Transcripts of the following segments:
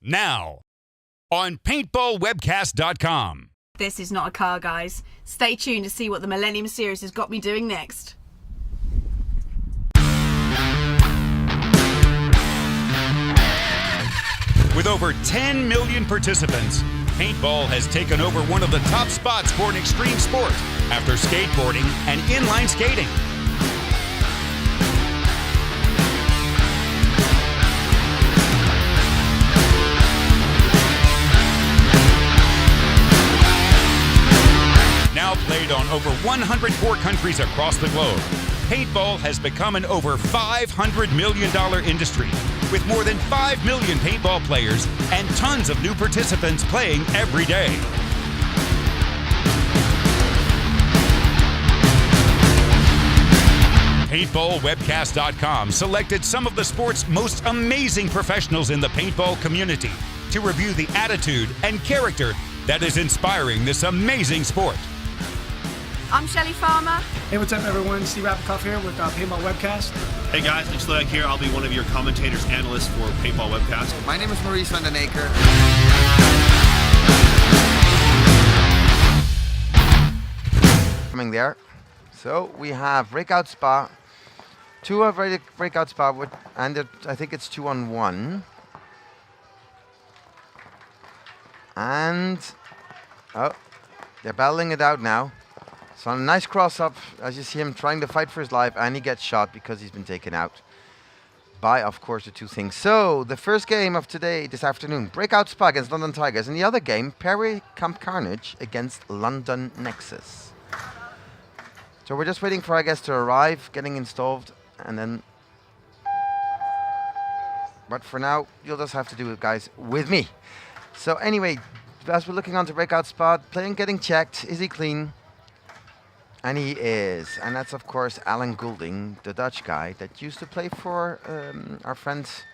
now on paintballwebcast.com. This is not a car, guys. Stay tuned to see what the Millennium Series has got me doing next. With over 10 million participants, paintball has taken over one of the top spots for an extreme sport after skateboarding and inline skating. Now played on over 104 countries across the globe, paintball has become an over $500 million industry with more than 5 million paintball players and tons of new participants playing every day. PaintballWebcast.com selected some of the sport's most amazing professionals in the paintball community to review the attitude and character that is inspiring this amazing sport. I'm Shelley Farmer. Hey, what's up, everyone? Steve Applecoff here with Paintball Webcast. Hey guys, Nick Sloak here. I'll be one of your commentators, analysts for Paintball Webcast. My name is Maurice van den Aker. Coming there. So we have Breakout Spa. Two have already Breakout Spa, and I think it's 2-on-1. And, oh, they're battling it out now. So a nice cross-up, as you see him trying to fight for his life, and he gets shot because he's been taken out by, of course, the two things. So, the first game of this afternoon, Breakout Spa against London Tigers. And the other game, Perry Camp Carnage against London Nexus. So we're just waiting for our guests to arrive, getting installed, and then... But for now, you'll just have to do it, guys, with me. So anyway, as we're looking on to Breakout Spa, playing, getting checked, is he clean? And he is. And that's, of course, Alan Goulding, the Dutch guy that used to play for our friends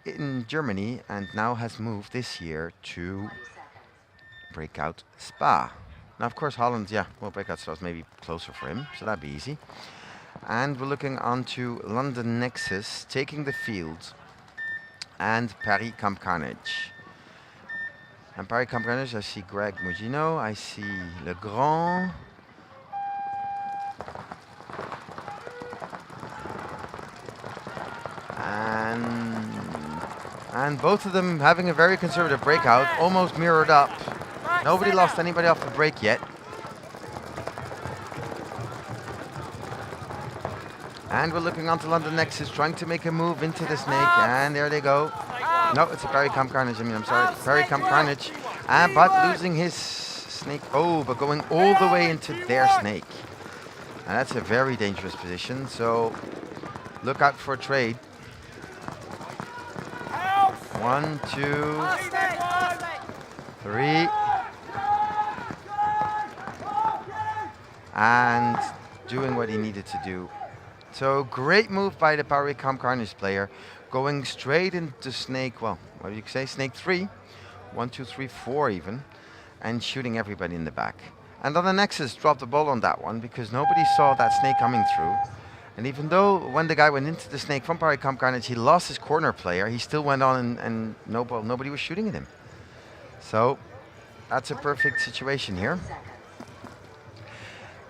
in Germany and now has moved this year to Breakout Spa. Now, of course, Holland, Breakout Spa is maybe closer for him, so that'd be easy. And we're looking on to London Nexus, taking the field, and Paris Camp Carnage. And Paris Camp Carnage, I see Greg Mugino, I see Legrand. And both of them having a very conservative breakout, almost mirrored up. Nobody lost anybody off the break yet. And we're looking onto London Nexus, trying to make a move into the snake, and there they go. No, it's a Perry Camp Carnage, I'm sorry, Perry Camp Carnage. But losing his snake, but going all the way into their snake. And that's a very dangerous position, so look out for a trade. 1, 2, 3. And doing what he needed to do. So great move by the Power Camp Carnage player. Going straight into snake, what do you say? Snake 3. 1, 2, 3, 4 even. And shooting everybody in the back. And on the Nexus dropped the ball on that one because nobody saw that snake coming through. And even though when the guy went into the snake from Paris Camp Carnage, he lost his corner player, he still went on and nobody was shooting at him. So that's a perfect situation here.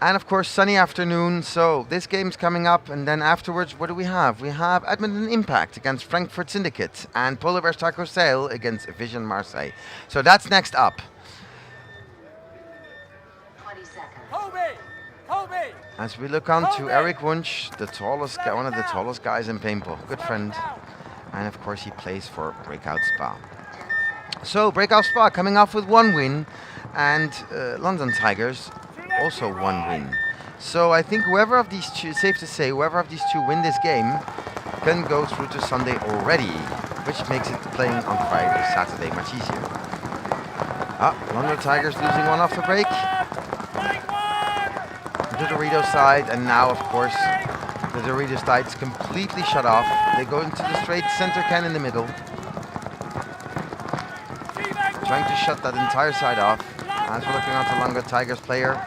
And of course, sunny afternoon. So this game's coming up, and then afterwards, what do we have? We have Edmonton Impact against Frankfurt Syndicate and Polar Bears Taco Sale against Vision Marseille. So that's next up. As we look on to Eric Wunsch, the tallest guy, one of the tallest guys in paintball, good friend. And of course he plays for Breakout Spa. So Breakout Spa coming off with 1 win, and London Tigers also 1 win. So I think whoever of these two, safe to say, whoever of these two win this game can go through to Sunday already, which makes it playing on Friday, Saturday much easier. London Tigers losing one off the break. The Dorito side, and now of course the Dorito side's completely shut off. They go into the straight center can in the middle, trying to shut that entire side off. As we're looking on to London Tigers player,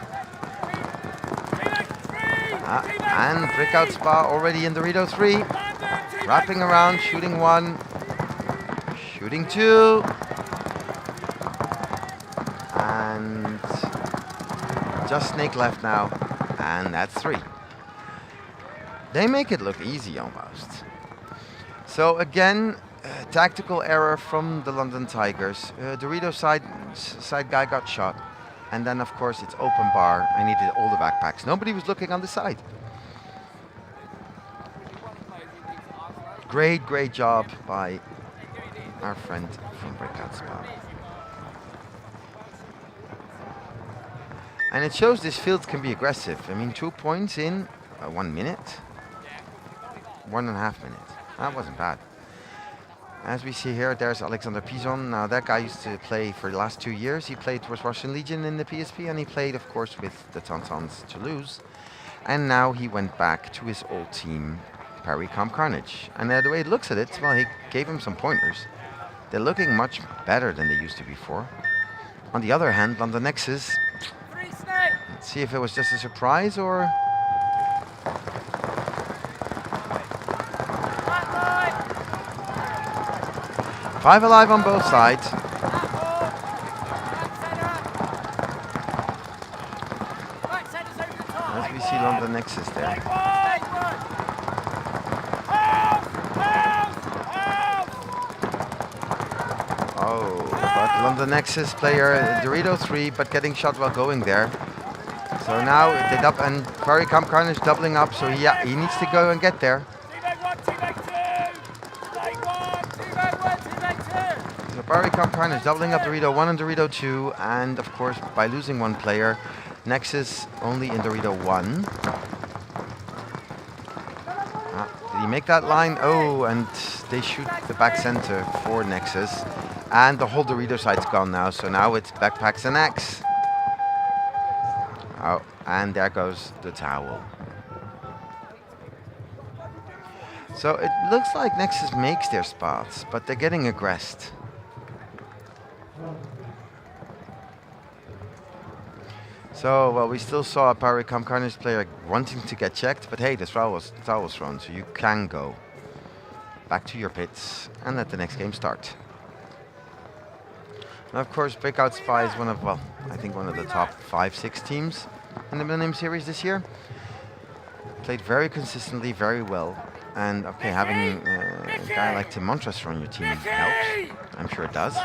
and Breakout Spa already in Dorito 3, wrapping around, shooting 1, Shooting 2. And just Snake left now. And that's 3. They make it look easy almost. So again, tactical error from the London Tigers. Dorito side guy got shot. And then of course it's open bar. I needed all the backpacks. Nobody was looking on the side. Great job by our friend from Breakout Spot. And it shows this field can be aggressive. I mean, 2 points in 1 minute. 1.5 minutes. That wasn't bad. As we see here, there's Alexander Pizon. Now that guy used to play for the last 2 years. He played with Russian Legion in the PSP, and he played, of course, with the Tauntauns Toulouse. And now he went back to his old team, Paris Comp Carnage. And the way it looks at it, well, he gave him some pointers. They're looking much better than they used to before. On the other hand, London Nexus, let's see if it was just a surprise or... 5 alive on both sides. As we see London Nexus there. Oh, but London Nexus player Dorito 3, but getting shot while going there. So now they and Paris Comp Carnage doubling up, so yeah, he needs to go and get there. Paris Comp Carnage doubling up Dorito 1 and Dorito 2, and of course by losing 1 player, Nexus only in Dorito 1. Did he make that line? Oh, and they shoot the back center for Nexus, and the whole Dorito side's gone now, so now it's backpacks and X. Oh, and there goes the towel. So it looks like Nexus makes their spots, but they're getting aggressed. So, well, we still saw a Paris Comp Carnage player wanting to get checked, but hey, the foul was thrown, so you can go back to your pits and let the next game start. Now, of course, Breakout Spy is one of, well, I think one of the top 5-6 teams in the Millennium Series this year. Played very consistently, very well. And, okay, having a guy like Tim Montress on your team helps. I'm sure it does.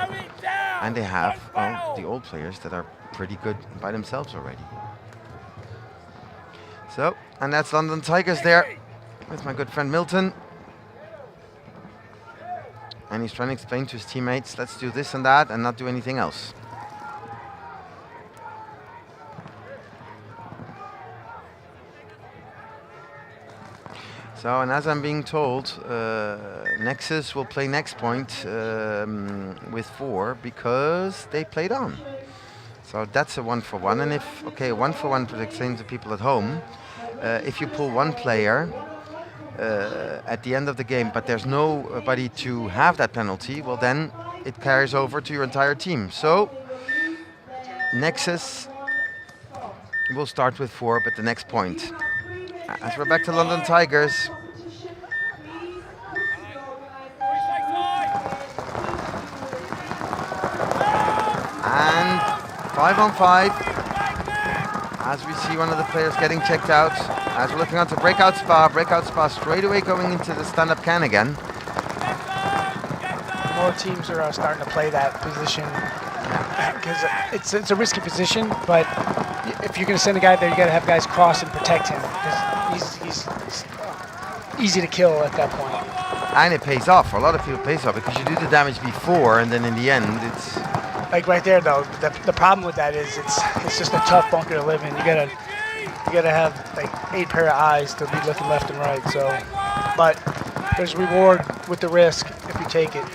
And they have, well, the old players that are pretty good by themselves already. So, and that's London Tigers there with my good friend Milton. And he's trying to explain to his teammates, let's do this and that and not do anything else. So, and as I'm being told, Nexus will play next point with 4 because they played on. So that's a 1-for-1, and if, okay, 1-for-1 to explain to people at home, if you pull 1 player at the end of the game, but there's nobody to have that penalty, well then it carries over to your entire team. So Nexus will start with 4, but the next point. As we're back to London Tigers. And 5 on 5. As we see one of the players getting checked out. As we're looking onto Breakout Spa straight away going into the stand-up can again. More teams are starting to play that position because it's a risky position, but if you're going to send a guy there, you got to have guys cross and protect him because he's easy to kill at that point. And it pays off. For a lot of people, it pays off because you do the damage before, and then in the end, it's like right there though. The problem with that is it's just a tough bunker to live in. You gotta have like 8 pair of eyes to be looking left and right. So, but there's reward with the risk if you take it.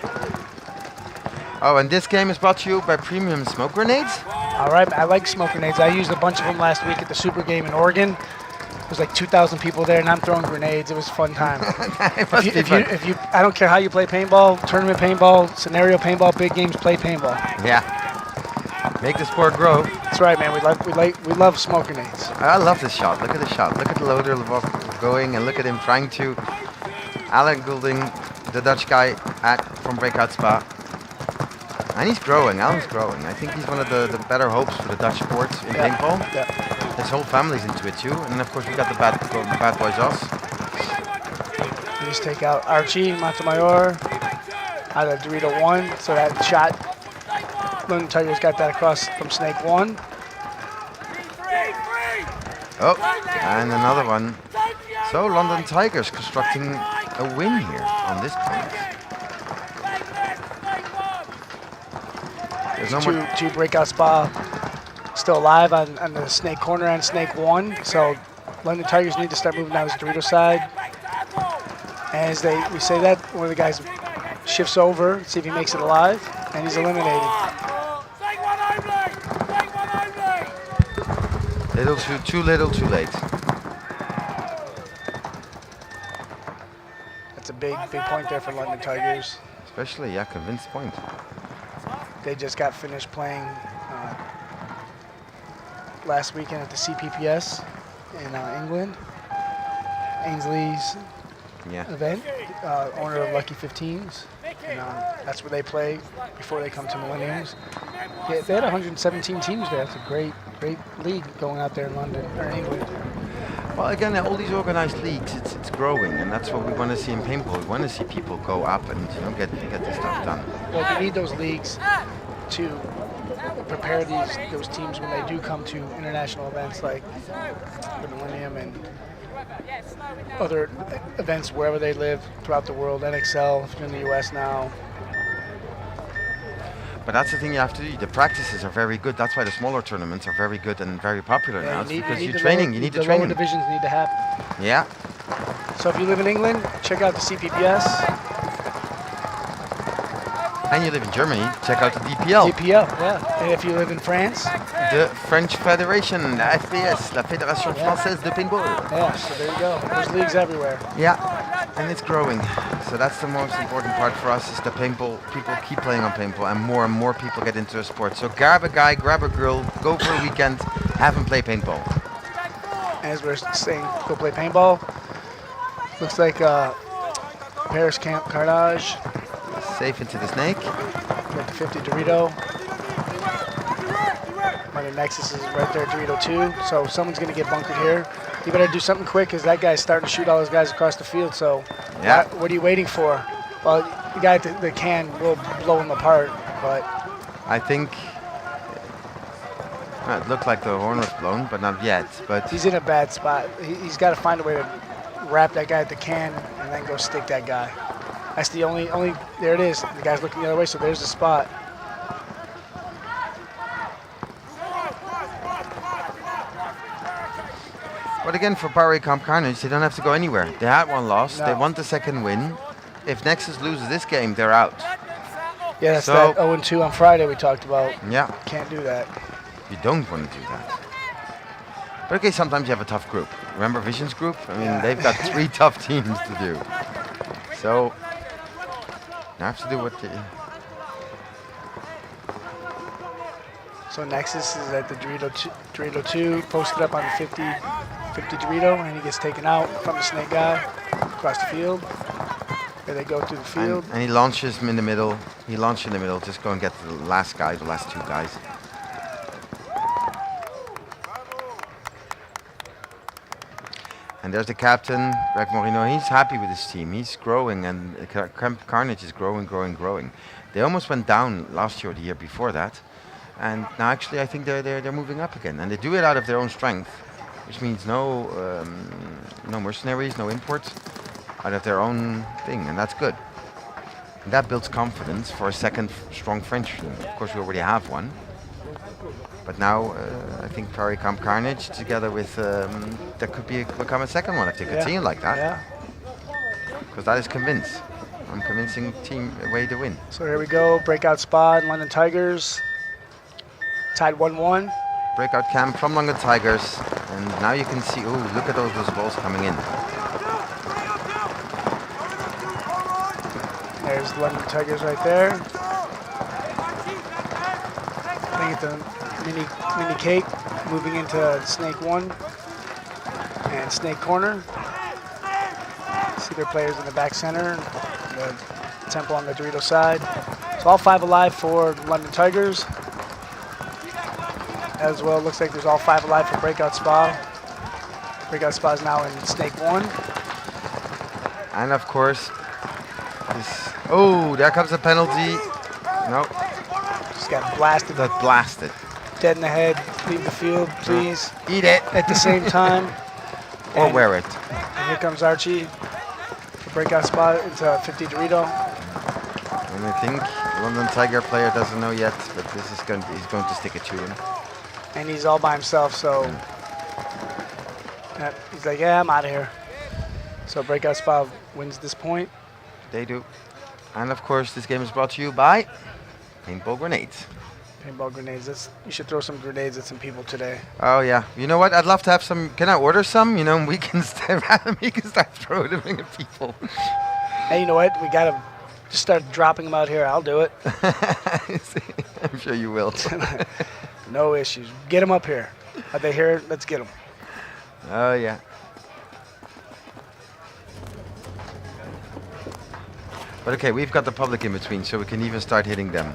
Oh, and this game is brought to you by Premium Smoke Grenades. All right, I like smoke grenades. I used a bunch of them last week at the Super Game in Oregon. There was like 2,000 people there, and I'm throwing grenades. It was a fun time. If you, I don't care how you play paintball, tournament paintball, scenario paintball, big games, play paintball. Yeah, make the sport grow. That's right, man. We love smoke grenades. I love this shot. Look at the shot. Look at the loader going, and look at him trying to Alan Goulding, the Dutch guy from Breakout Spa. And he's growing. Alan's growing. I think he's one of the better hopes for the Dutch sports in paintball. Yeah. His whole family's into it too. And of course we got the bad boys us. We just take out Archie Montemayor out of Dorito 1. So that shot, London Tigers got that across from Snake 1. Oh, and another one. So London Tigers constructing a win here on this point. There's no more. Two breakout spa still alive on the Snake corner and Snake 1. So London Tigers need to start moving down this Dorito side. As we say that, one of the guys shifts over, see if he makes it alive, and he's eliminated. Too little, too late. That's a big point there for London Tigers. Especially, yeah, convinced point. They just got finished playing last weekend at the CPPS in England. Ainsley's event, owner of Lucky 15s. And that's where they play before they come to Millenniums. Yeah, they had 117 teams there. It's a great league going out there in London or England. Well, again, all these organized leagues, it's growing, and that's what we want to see in paintball. We want to see people go up and get this stuff done. Well, you need those leagues to prepare those teams when they do come to international events like the Millennium and other events wherever they live throughout the world. NXL, if you're in the U.S. now. But that's the thing you have to do. The practices are very good. That's why the smaller tournaments are very good and very popular now. Because you're training. You need to train. The lower divisions need to happen. Yeah. So if you live in England, check out the CPPS. And you live in Germany, check out the DPL. DPL, yeah. And if you live in France, the French Federation, la FPS, la Fédération Française de Paintball. Yeah, so there you go. There's leagues everywhere. Yeah, and it's growing. So that's the most important part for us is the paintball. People keep playing on paintball and more people get into the sport. So grab a guy, grab a girl, go for a weekend, have them play paintball. As we're saying, go play paintball. Looks like Paris Camp Carnage. Safe into the snake. Got the 50 Dorito. Money Nexus is right there, Dorito 2. So someone's going to get bunkered here. You better do something quick because that guy's starting to shoot all those guys across the field. So what are you waiting for? Well, the guy at the can will blow him apart, but... I think... it looked like the horn was blown, but not yet. But he's in a bad spot. He's got to find a way to wrap that guy at the can and then go stick that guy. That's the only, there it is. The guy's looking the other way, so there's the spot. But again, for Paris Camp Carnage, they don't have to go anywhere. They had one loss. No. They want the second win. If Nexus loses this game, they're out. Yeah, that's that 0-2 on Friday we talked about. Yeah. Can't do that. You don't want to do that. But okay, sometimes you have a tough group. Remember Vision's group? I mean, they've got 3 tough teams to do. So... you have to do what So Nexus is at the Dorito 2, posted up on the 50 Dorito, and he gets taken out from the snake guy across the field. There they go through the field. And he launches him in the middle. He launched in the middle. Just go and get the last guy, the last 2 guys. And there's the captain, Greg Morino. He's happy with his team. He's growing, and Carnage is growing. They almost went down last year or the year before that. And now actually I think they're moving up again. And they do it out of their own strength, which means no mercenaries, no imports, out of their own thing, and that's good. And that builds confidence for a second strong French team. Of course, we already have one. But now I think Paris Camp Carnage together with that could become a second one if they continue like that. Yeah. Because that is convinced. I'm convincing team a way to win. So here we go, breakout spot, London Tigers. Tied 1-1. Breakout camp from London Tigers. And now you can see, oh, look at those balls coming in. There's London Tigers right there. Playing at the mini cake, moving into Snake 1 and Snake Corner. See their players in the back center, the temple on the Dorito side. So all 5 alive for London Tigers. As well, looks like there's all 5 alive for Breakout Spa. Breakout Spa is now in Snake 1. And of course, this. Oh, there comes a penalty. No, Just got blasted. that blasted. Dead in the head. Leave the field, please. Eat it. At the same time. Or And- wear it. And here comes Archie for Breakout Spot into 50 Dorito. And I think London Tiger player doesn't know yet, but this is he's going to stick it to him. And he's all by himself, so he's like, yeah, I'm out of here. So Breakout Spot wins this point. They do. And of course, this game is brought to you by Paintball Grenades. Paintball grenades. You should throw some grenades at some people today. Oh yeah. You know what? I'd love to have some. Can I order some? You know, we can start throwing them at people. Hey, you know what? We gotta just start dropping them out here. I'll do it. I'm sure you will. No issues. Get them up here. Are they here? Let's get them. Oh yeah. But okay, we've got the public in between, so we can even start hitting them.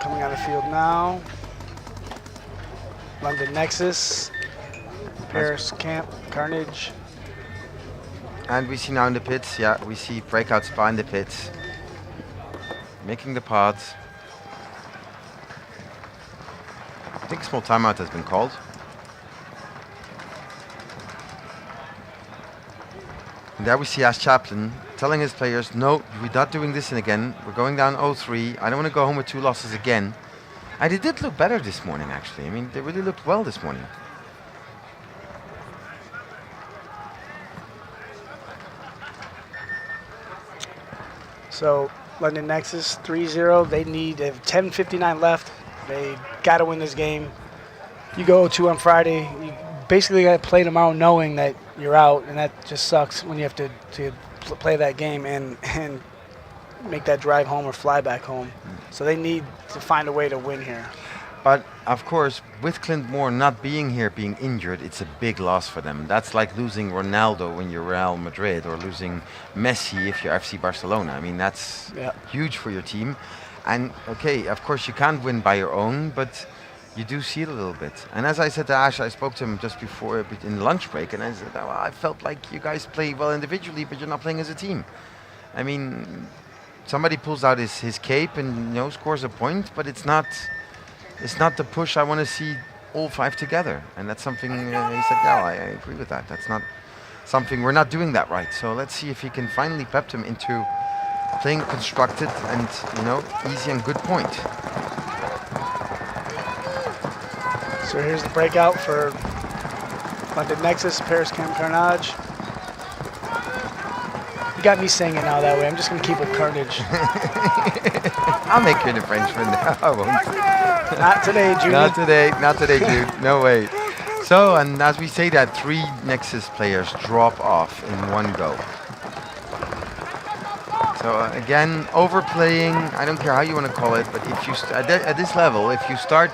Coming on the field now. London Nexus. Paris Camp. Carnage. And we see now in the pits, yeah, we see Breakout Spa in the pits. Making the pods. I think a small timeout has been called. And there we see Ash Chaplin telling his players, no, we're not doing this again. We're going down 0-3. I don't want to go home with 2 losses again. And they did look better this morning, actually. I mean, they really looked well this morning. So London Nexus 3-0. They need 10:59 left. They got to win this game. You go 2 on Friday. You basically got to play tomorrow knowing that you're out, and that just sucks when you have to play that game and make that drive home or fly back home. So they need to find a way to win here. But of course, with Clint Moore not being here, being injured, it's a big loss for them. That's like losing Ronaldo when you're Real Madrid, or losing Messi if you're FC Barcelona. I mean, that's huge for your team. And okay, of course you can't win by your own, but you do see it a little bit. And as I said to Ash, I spoke to him just before in the lunch break, and I said, oh, I felt like you guys play well individually, but you're not playing as a team. I mean, somebody pulls out his cape and scores a point, but it's not the push I want to see all 5 together. And that's something he said, yeah, I agree with that. That's not something, we're not doing that right. So let's see if he can finally pep them into playing constructed and, easy and good point. So here's the breakout for London Nexus, Paris Camp Carnage. You got me singing now that way. I'm just going to keep it Carnage. I'll make you the Frenchman now. I won't. Not today, Jude. Not today, Jude. No way. So, and as we say that, 3 Nexus players drop off in one go. So again, overplaying, I don't care how you want to call it, but if you at this level, if you start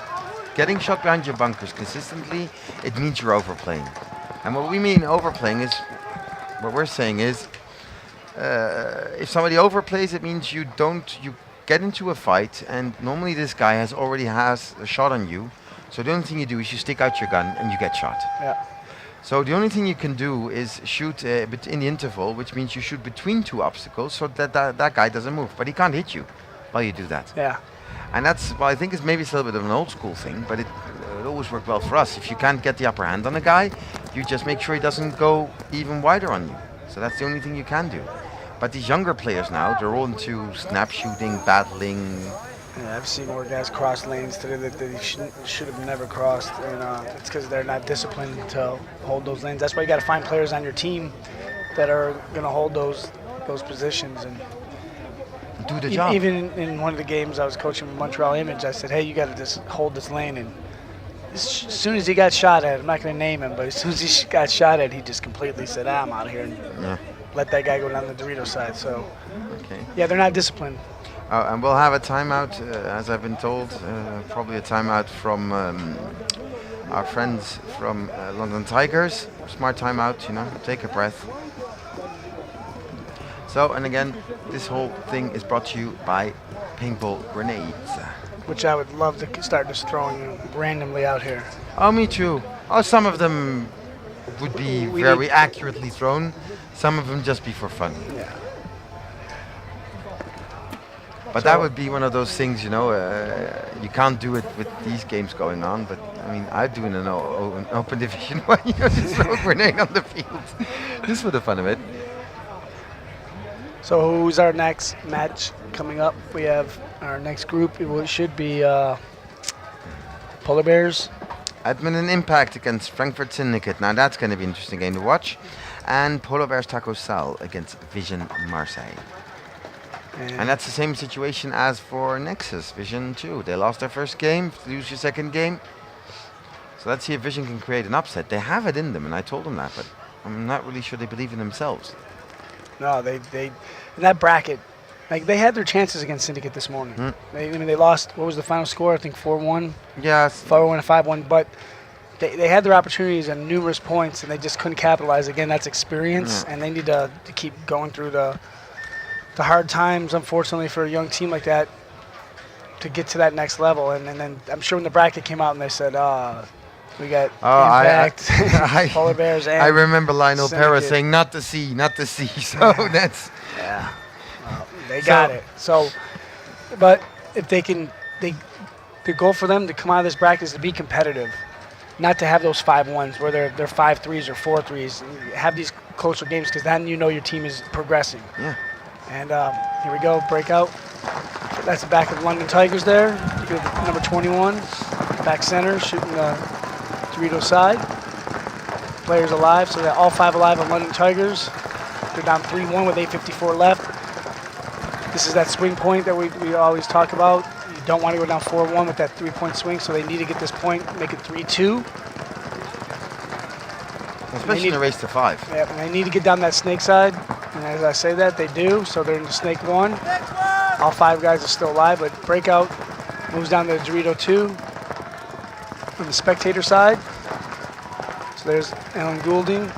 getting shot behind your bunkers consistently, it means you're overplaying. And what we mean overplaying is, what we're saying is, if somebody overplays, it means you get into a fight, and normally this guy already has a shot on you. So the only thing you do is you stick out your gun and you get shot. Yeah. So the only thing you can do is shoot in the interval, which means you shoot between 2 obstacles, so that guy doesn't move. But he can't hit you while you do that. Yeah. And that's, well, I think it's maybe a little bit of an old school thing, but it always worked well for us. If you can't get the upper hand on a guy, you just make sure he doesn't go even wider on you. So that's the only thing you can do. But these younger players now, they're all into snap shooting, battling. Yeah, I've seen more guys cross lanes today that they should have never crossed. And it's because they're not disciplined to hold those lanes. That's why you got to find players on your team that are going to hold those positions and do the job. Even in one of the games I was coaching with Montreal Image, I said, hey, you got to just hold this lane. And as soon as he got shot at, I'm not going to name him, but as soon as he got shot at, he just completely said, I'm out of here. And let that guy go down the Dorito side. So, yeah, they're not disciplined. And we'll have a timeout, as I've been told, probably a timeout from our friends from London Tigers. Smart timeout, you know, take a breath. So, and again, this whole thing is brought to you by paintball grenades. Which I would love to start just throwing randomly out here. Oh, me too. Oh, some of them would be very accurately thrown. Some of them just be for fun. Yeah. But that would be one of those things, you know, you can't do it with these games going on, but I mean, I'd do it in an open division where you just throw a grenade on the field. Just for the fun of it. So who's our next match coming up? We have our next group. It should be Polar Bears. Edmonton Impact against Frankfurt Syndicate. Now that's going to be an interesting game to watch. And Polar Bears Taco Sal against Vision Marseille. And that's the same situation as for Nexus Vision 2. They lost their first game, lose your second game. So let's see if Vision can create an upset. They have it in them, and I told them that, but I'm not really sure they believe in themselves. No, they in that bracket, like they had their chances against Syndicate this morning. They lost. What was the final score? I think 4-1. Yes. 4-1 and 5-1. But they had their opportunities and numerous points, and they just couldn't capitalize. Again, that's experience, and they need to keep going through the hard times, unfortunately, for a young team like that to get to that next level. And then I'm sure when the bracket came out and they said, we got Impact, Polar Bears, and I remember Lionel Syndicate. Perez saying, not the sea, not the sea. So that's... Yeah. They got it. So, but if they can, the goal for them to come out of this bracket is to be competitive, not to have those 5-1s where they're 5-3s or 4-3s. Have these closer games because then you know your team is progressing. Yeah. And here we go, breakout. That's the back of the London Tigers there. Number 21, back center, shooting the Dorito side. Players alive, so they're all 5 alive on London Tigers. They're down 3-1 with 8:54 left. This is that swing point that we always talk about. You don't want to go down 4-1 with that 3-point swing, so they need to get this point, make it 3-2. Especially in a race to 5. Yeah, and they need to get down that snake side. And as I say that, they do. So they're in the snake 1. All 5 guys are still alive, but breakout moves down to Dorito 2 on the spectator side. So there's Alan Goulding.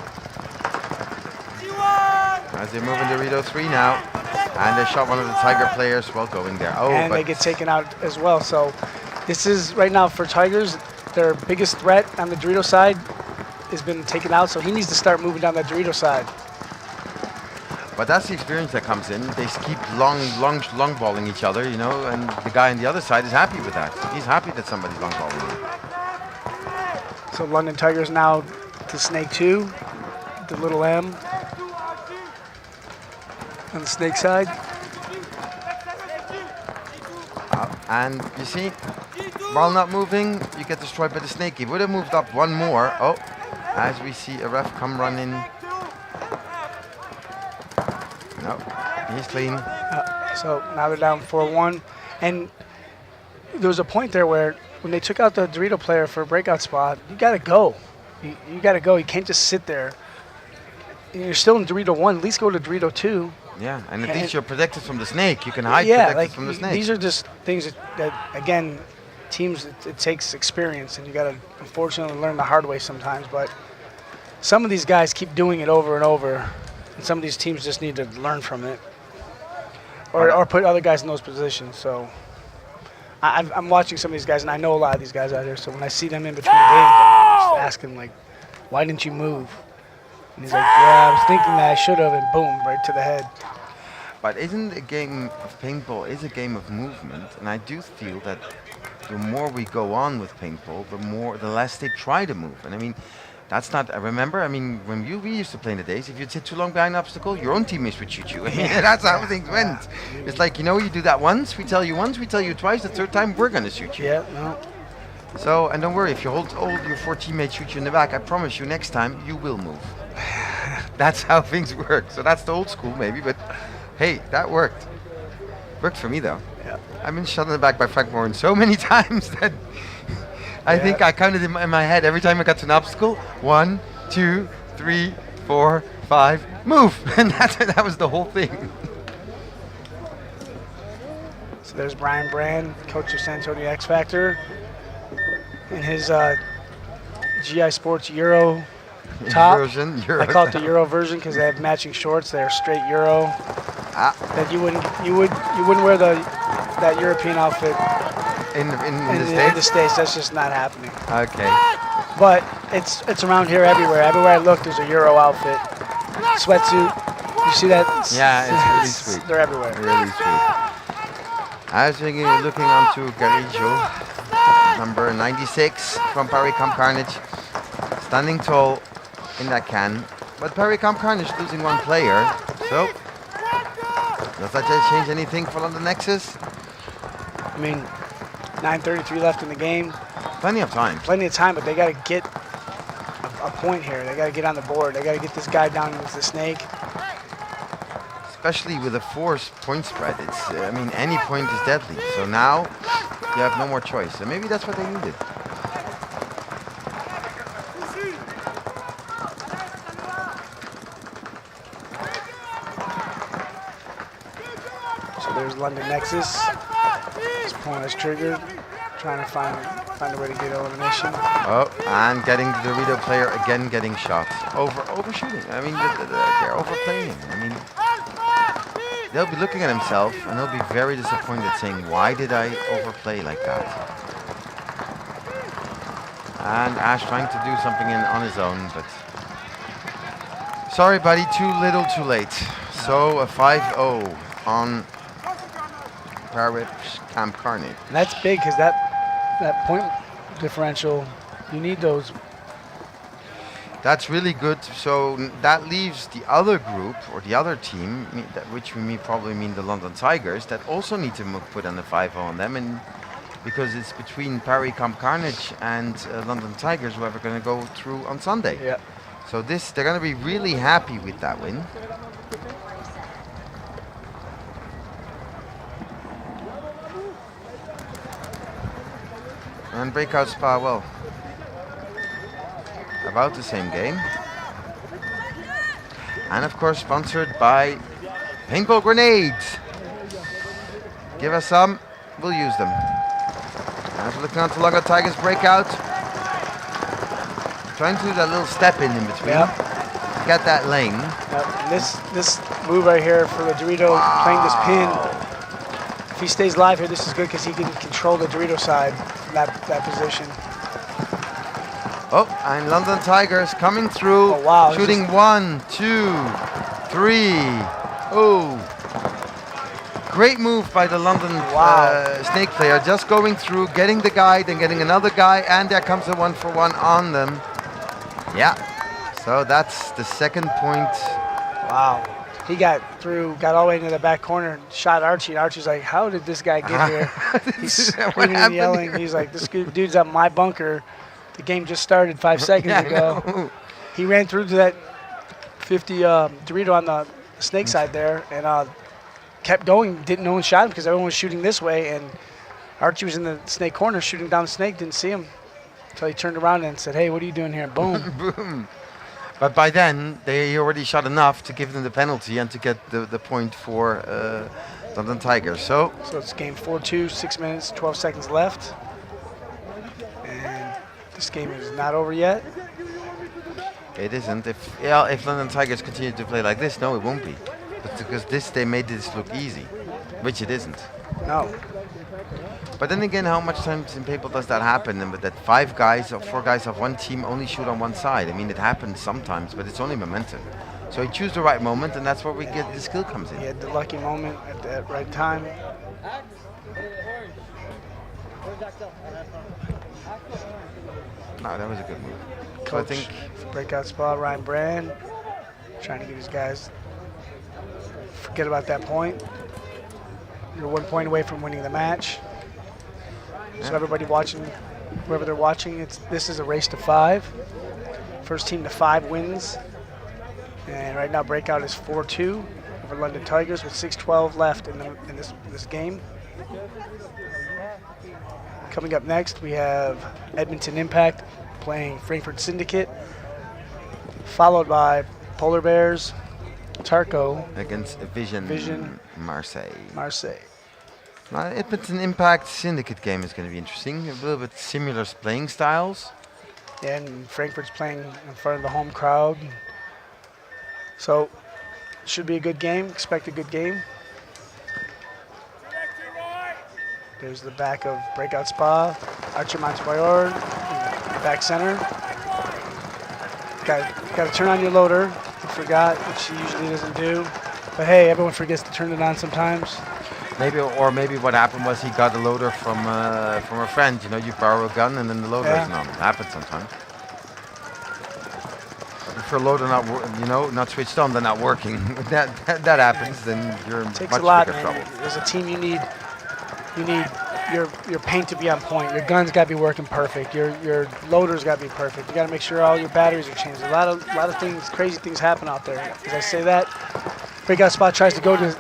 As they move into Dorito 3 now. And they shot one of the Tiger players while going there. Oh, And they get taken out as well. So this is, right now for Tigers, their biggest threat on the Dorito side has been taken out. So he needs to start moving down that Dorito side. But that's the experience that comes in. They keep long balling each other, you know, and the guy on the other side is happy with that. He's happy that somebody's long balling him. So London Tigers now to Snake 2, the little M on the Snake side. And you see, while not moving, you get destroyed by the Snake. He would have moved up one more. Oh, as we see a ref come running. No, he's clean. So now they're down 4-1. And there was a point there where when they took out the Dorito player for a breakout spot, you got to go. You got to go. You can't just sit there. You're still in Dorito 1. At least go to Dorito 2. Yeah, and at least you're protected from the Snake. You can hide protected from the Snake. These are just things that again, teams, it takes experience. And you got to, unfortunately, learn the hard way sometimes. But some of these guys keep doing it over and over. And some of these teams just need to learn from it, or put other guys in those positions. So I'm watching some of these guys, and I know a lot of these guys out here. So when I see them in between games, I'm just asking, like, why didn't you move? And he's like, yeah, I was thinking that I should have, and boom, right to the head. But isn't a game of paintball is a game of movement? And I do feel that the more we go on with paintball, the less they try to move. And I mean, that's not, I remember, I mean, when we used to play in the days, if you'd sit too long behind an obstacle, your own teammates would shoot you. I mean, that's how things went. It's like, you know, you do that once, we tell you twice, the third time, we're going to shoot you. Yeah, no. So, and don't worry, if you hold your 4 teammates shoot you in the back, I promise you next time, you will move. That's how things work. So that's the old school maybe, but hey, that worked. Worked for me though. Yeah. I've been shot in the back by Frank Moran so many times that I think I counted in my head every time I got to an obstacle. 1, 2, 3, 4, 5, move! And that was the whole thing. So there's Brian Brand, coach of San Antonio X Factor, in his GI Sports Euro top. Euro I call it the top. Euro version because they have matching shorts. They're straight Euro. That you wouldn't wear that European outfit In in the the States? States. That's just not happening. Okay. But it's around here everywhere. Everywhere I look, there's a Euro outfit, sweatsuit. You see that? Yeah, it's really sweet. They're everywhere. Really sweet. I was thinking, looking onto Garijo, number 96 from Paris Camp Carnage, standing tall in that can. But Paris Camp Carnage losing one player, so does that change anything for London Nexus? I mean, 9:33 left in the game. Plenty of time. Plenty of time, but they got to get a point here. They got to get on the board. They got to get this guy down with the snake. Especially with a 4-point spread. It's, I mean, any point is deadly. So now you have no more choice. So maybe that's what they needed. So there's London Nexus. This point is triggered. Trying to find a way to get elimination. Oh, and getting the Dorito player again getting shot. Overshooting. I mean, they're overplaying. I mean, they'll be looking at himself and he'll be very disappointed saying, why did I overplay like that? And Ash trying to do something on his own, but sorry buddy, too little too late. So a 5-0 on Paris Camp Carnage. And that's big because that point differential, you need those. That's really good. So that leaves the other group or the other team, which we probably mean the London Tigers, that also need to put on the 5-0 on them, and because it's between Paris Camp Carnage and London Tigers, whoever going to go through on Sunday. Yeah. So they're going to be really happy with that win. And Breakout Spa, well, about the same game. And of course sponsored by Paintball Grenades. Give us some, we'll use them. As we're looking on to London Tigers Breakout. Trying to do that little step in between. Yep. Get that lane. And this move right here for the Dorito playing this pin. If he stays live here, this is good because he can control the Dorito side from that position. Oh, and London Tigers coming through. Oh, wow. Shooting 1, 2, 3. Oh. Great move by the London Snake player. Just going through, getting the guy, then getting another guy, and there comes a 1-for-1 on them. Yeah. So that's the second point. Wow. He got through, got all the way into the back corner, shot Archie, and Archie's like, how did this guy get here? He's screaming and yelling. He's like, this dude's at my bunker. The game just started 5 seconds ago. He ran through to that 50 Dorito on the snake side there and kept going. Didn't know one shot him because everyone was shooting this way. And Archie was in the snake corner shooting down the snake. Didn't see him until he turned around and said, hey, what are you doing here? Boom. Boom. But by then, they already shot enough to give them the penalty and to get the point for London Tigers. So it's game 4-2, 6 minutes, 12 seconds left. And this game is not over yet. it isn't. If London Tigers continue to play like this, no, it won't be. But because they made this look easy, which it isn't. No. But then again, how much times in paintball does that happen? And that 5 guys or 4 guys of one team only shoot on one side. I mean, it happens sometimes, but it's only momentum. So you choose the right moment, and that's where we get the skill comes in. He had the lucky moment at the right time. No, that was a good move. Coach, So I think breakout spot, Ryan Brand, trying to get his guys. Forget about that point. You're 1 point away from winning the match. So everybody watching, whoever they're watching, this is a race to 5. First team to 5 wins. And right now breakout is 4-2 over London Tigers with 6:12 left in this game. Coming up next, we have Edmonton Impact playing Frankfurt Syndicate, followed by Polar Bears, Tarco against Vision Marseille. Now, Edmonton Impact Syndicate game is going to be interesting. A little bit similar playing styles. And Frankfurt's playing in front of the home crowd. So, should be a good game. Expect a good game. There's the back of Breakout Spa. Archer Montemayor, back center. Got to turn on your loader. I forgot, which she usually doesn't do. But hey, everyone forgets to turn it on sometimes. Maybe what happened was he got a loader from a friend. You know, you borrow a gun and then the loader isn't on. It happens sometimes. If your loader not switched on, they're not working. that happens, then you're in Takes much a lot, bigger man. trouble. As a team, you need your paint to be on point. Your guns got to be working perfect. Your loaders got to be perfect. You got to make sure all your batteries are changed. A lot of things, crazy things happen out there. As I say that, Breakout Spot tries to go to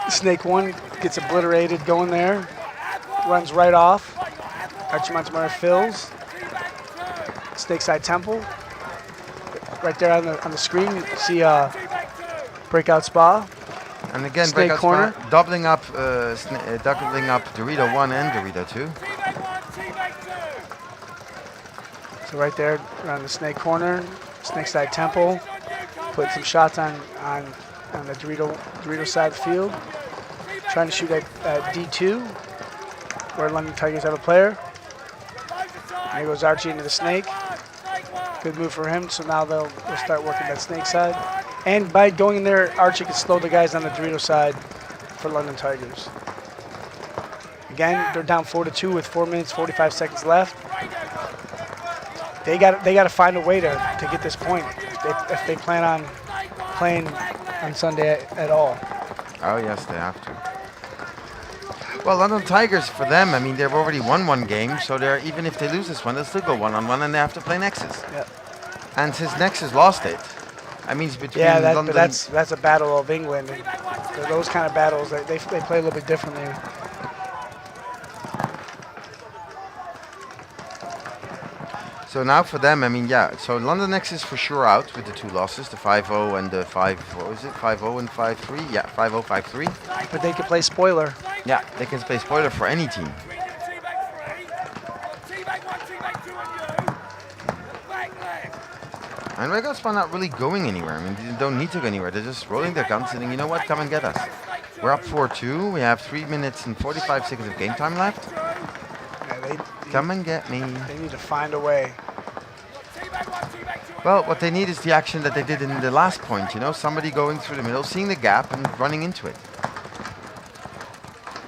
Snake 1, gets obliterated going there, runs right off. Archie Montemayor fills. Snake Side Temple. Right there on the screen, you see Breakout Spa. And again, Snake Breakout corner. Spa doubling up Dorito 1 and Dorito 2. So right there around the Snake corner, Snake Side Temple, putting some shots on the Dorito side of the field. Trying to shoot at D2, where London Tigers have a player. There goes Archie into the Snake. Good move for him, so now they'll start working that Snake side. And by going in there, Archie can slow the guys on the Dorito side for London Tigers. Again, they're down 4-2 with 4 minutes, 45 seconds left. They got to find a way to get this point if they plan on playing on Sunday at all. Oh yes, they have to. Well, London Tigers, for them, I mean, they've already won one game, so they're even if they lose this one, they'll still go 1-on-1, and they have to play Nexus. Yep. And since Nexus lost it, I mean, it's between London. But that's a battle of England. And those kind of battles, they play a little bit differently. So now for them, I mean, yeah. So London Nexus for sure out with the 2 losses, the 5-0 and the 5-0 and 5-3. Yeah, 5-0, 5-3. But they can play spoiler. Yeah, they can play spoiler for any team. And Red Guards are not really going anywhere. I mean, they don't need to go anywhere. They're just rolling their guns and saying, you know what, come and get us. We're up 4-2. We have 3 minutes and 45 seconds of game time left. Yeah, Come and get me. They need to find a way. Well, what they need is the action that they did in the last point, you know, somebody going through the middle, seeing the gap and running into it.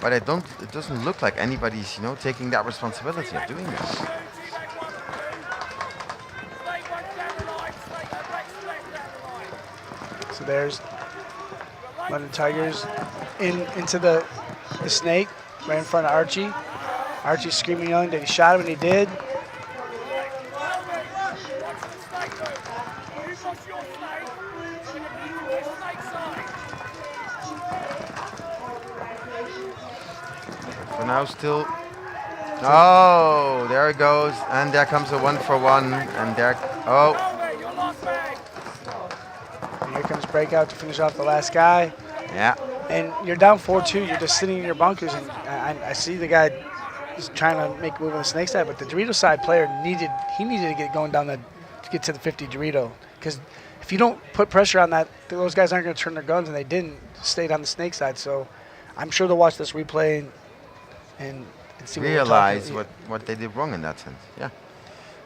But it doesn't look like anybody's, you know, taking that responsibility of doing this. So there's London Tigers into the Snake, right in front of Archie. Archie screaming, yelling that he shot him, and he did. For now, still. Oh, there it goes, and there comes a 1-for-1, and there. Oh. And here comes Breakout to finish off the last guy. Yeah. And you're down 4-2. You're just sitting in your bunkers, and I see the guy is trying to make a move on the Snake side, but the Dorito side player needed to get going down to get to the 50 Dorito, because if you don't put pressure on that, those guys aren't going to turn their guns, and they didn't. Stayed on the Snake side, so I'm sure they'll watch this replay and see realize what they did wrong in that sense. Yeah.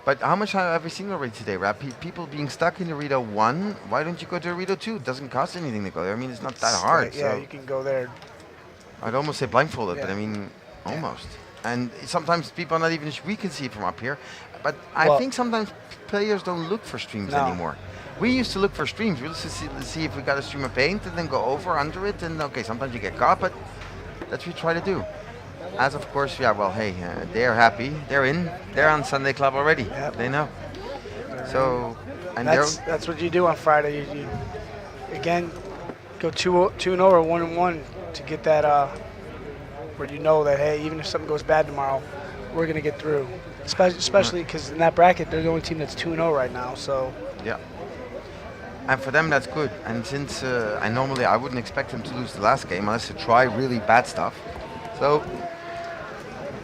But how much have we seen already today, Rap? People being stuck in Dorito 1. Why don't you go to Dorito 2? It doesn't cost anything to go there. I mean, it's not that hard. Yeah, so you can go there. I'd almost say blindfolded, but Yeah. I mean, almost. And sometimes people are not even, we can see it from up here. But I think sometimes players don't look for streams anymore. We used to look for streams. We used to see if we got a stream of paint and then go over, under it. And okay, sometimes you get caught, but that's what we try to do. As of course, yeah, well, hey, they're happy. They're in. They're on Sunday Club already. Yep. They know. So, and that's what you do on Friday. You again go 2-0 or 1-1 to get that where you know that, hey, even if something goes bad tomorrow, we're gonna get through. Especially because in that bracket, they're the only team that's 2-0 right now. So yeah. And for them, that's good. And since I wouldn't expect them to lose the last game unless they try really bad stuff. So